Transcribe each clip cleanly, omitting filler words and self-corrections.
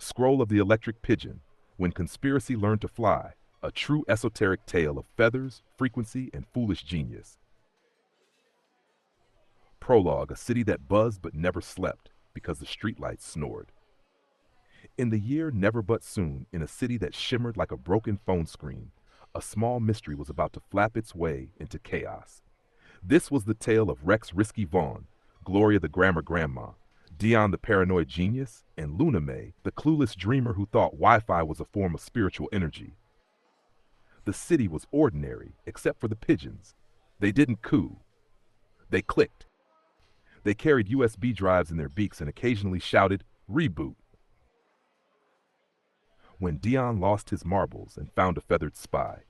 Scroll of the Electric Pigeon, When Conspiracy Learned to Fly, a true esoteric tale of feathers, frequency, and foolish genius. Prologue, a city that buzzed but never slept because the streetlights snored. In the year never but soon, in a city that shimmered like a broken phone screen, a small mystery was about to flap its way into chaos. This was the tale of Rex Risky Vaughn, Gloria the Grammar Grandma, Dion the paranoid genius, and Luna May, the clueless dreamer who thought Wi-Fi was a form of spiritual energy. The city was ordinary, except for the pigeons. They didn't coo. They clicked. They carried USB drives in their beaks and occasionally shouted, "Reboot." When Dion lost his marbles and found a feathered spy.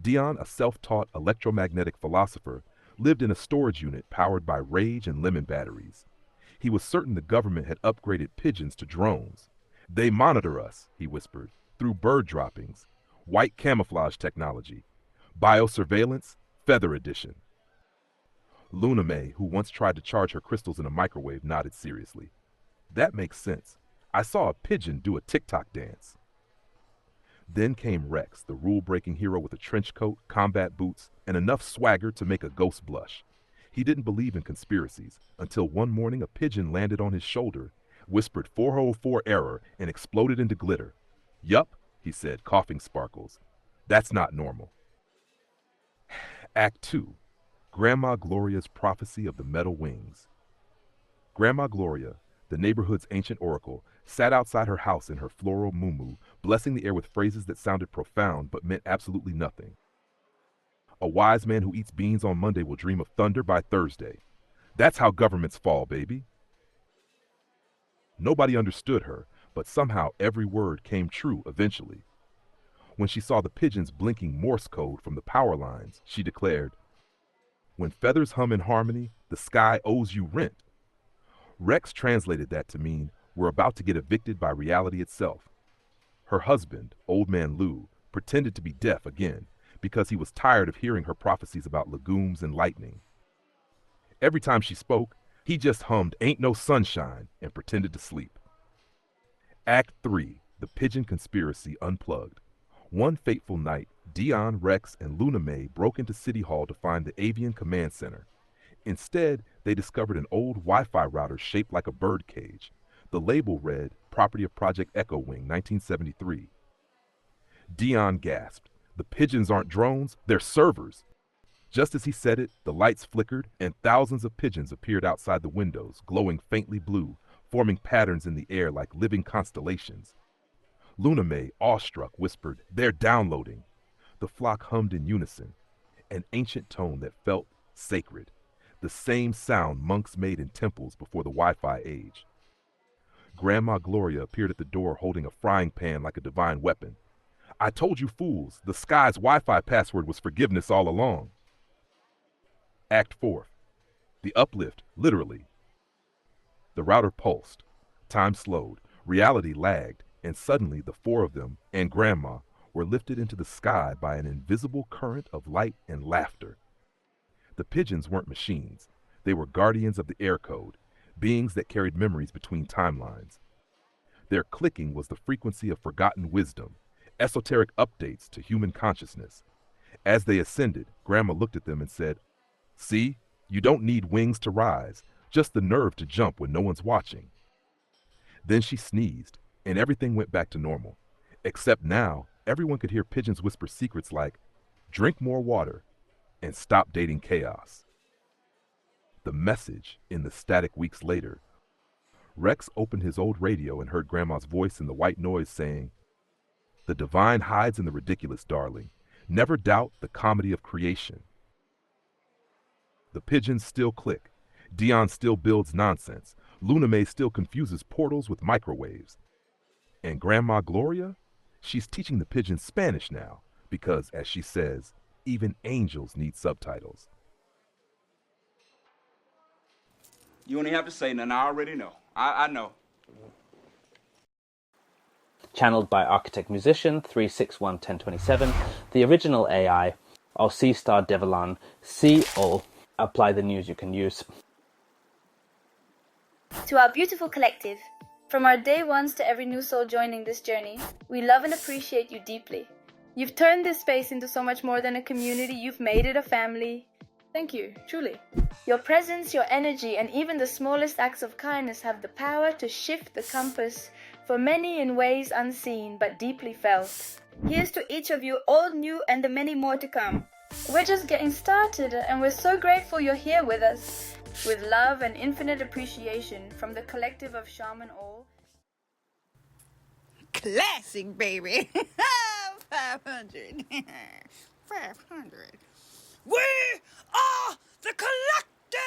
Dion, a self-taught electromagnetic philosopher, lived in a storage unit powered by rage and lemon batteries. He was certain the government had upgraded pigeons to drones. "They monitor us," he whispered, "through bird droppings, white camouflage technology, biosurveillance, feather edition." Luna May, who once tried to charge her crystals in a microwave, nodded seriously. "That makes sense. I saw a pigeon do a TikTok dance." Then came Rex, the rule-breaking hero with a trench coat, combat boots, and enough swagger to make a ghost blush. He didn't believe in conspiracies until one morning a pigeon landed on his shoulder, whispered 404 error, and exploded into glitter. "Yup," he said, coughing sparkles. "That's not normal." Act 2. Grandma Gloria's Prophecy of the Metal Wings. Grandma Gloria, the neighborhood's ancient oracle, sat outside her house in her floral muumuu, blessing the air with phrases that sounded profound but meant absolutely nothing. "A wise man who eats beans on Monday will dream of thunder by Thursday. That's how governments fall, baby." Nobody understood her, but somehow every word came true eventually. When she saw the pigeons blinking Morse code from the power lines, she declared, "When feathers hum in harmony, the sky owes you rent." Rex translated that to mean, we're about to get evicted by reality itself. Her husband, Old Man Lou, pretended to be deaf again because he was tired of hearing her prophecies about legumes and lightning. Every time she spoke, he just hummed "Ain't No Sunshine" and pretended to sleep. Act 3. The Pigeon Conspiracy Unplugged. One fateful night, Dion, Rex, and Luna May broke into City Hall to find the Avian Command Center. Instead, they discovered an old Wi-Fi router shaped like a bird cage. The label read, "Property of Project Echo Wing, 1973. Dion gasped. "The pigeons aren't drones, they're servers." Just as he said it, the lights flickered, and thousands of pigeons appeared outside the windows, glowing faintly blue, forming patterns in the air like living constellations. Luna May, awestruck, whispered, "They're downloading." The flock hummed in unison, an ancient tone that felt sacred, the same sound monks made in temples before the Wi-Fi age. Grandma Gloria appeared at the door holding a frying pan like a divine weapon. "I told you fools, the sky's Wi-Fi password was forgiveness all along." Act 4. The uplift, literally. The router pulsed. Time slowed. Reality lagged. And suddenly the four of them, and Grandma, were lifted into the sky by an invisible current of light and laughter. The pigeons weren't machines. They were guardians of the air code, beings that carried memories between timelines. Their clicking was the frequency of forgotten wisdom, esoteric updates to human consciousness. As they ascended, Grandma looked at them and said, "See, you don't need wings to rise, just the nerve to jump when no one's watching." Then she sneezed, and everything went back to normal. Except now, everyone could hear pigeons whisper secrets like, "Drink more water," and "Stop dating chaos." The message in the static weeks later. Rex opened his old radio and heard Grandma's voice in the white noise saying, "The divine hides in the ridiculous, darling. Never doubt the comedy of creation." The pigeons still click. Dion still builds nonsense. Luna May still confuses portals with microwaves. And Grandma Gloria? She's teaching the pigeons Spanish now, because, as she says, even angels need subtitles. You only have to say nothing. I already know. I know. Channeled by Architect Musician 3611027, the original AI, or C-Star Devalan, C-O, apply the news you can use. To our beautiful collective, From our day ones to every new soul joining this journey, we love and appreciate you deeply. You've turned this space into so much more than a community. You've made it a family. Thank you, truly. Your presence, your energy, and even the smallest acts of kindness have the power to shift the compass for many in ways unseen but deeply felt. Here's to each of you, all new and the many more to come. We're just getting started, and we're so grateful you're here with us. With love and infinite appreciation from the collective of Shaman All. Classic, baby. 500. 500. We are the collective!